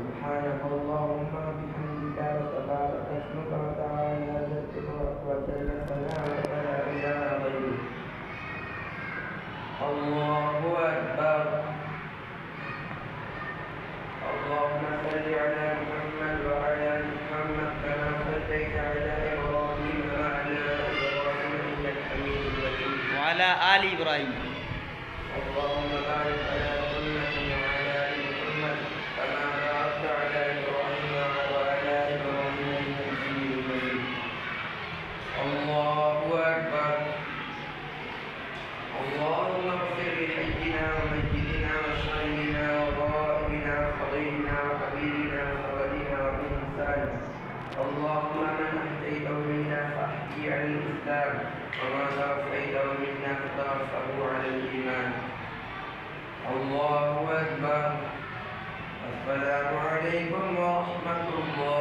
سبحانك اللهم وبحمدك وتبارك اسمك وتعالى جدك وجل ثناؤك لا إله غيرك. الله أكبر. اللهم صل على محمد وعلى آل محمد كما صليت على إبراهيم وعلى آل إبراهيم إنك حميد مجيد. وعلى آل إبراهيم. اللهم بارك على محمد وعلى آل محمد كما باركت على إبراهيم وعلى آل إبراهيم إنك حميد مجيد. الله أكبر. اللهم اغفر لحينا وميتنا وشهيدنا وغائبنا وفضيلنا وحبيبنا وولينا وبإنساننا. اللهم من أحييته منا فأحيي على الإسلام وما توفيته منا فتوفه على الإيمان. الله أكبر. السلام عليكم ورحمة الله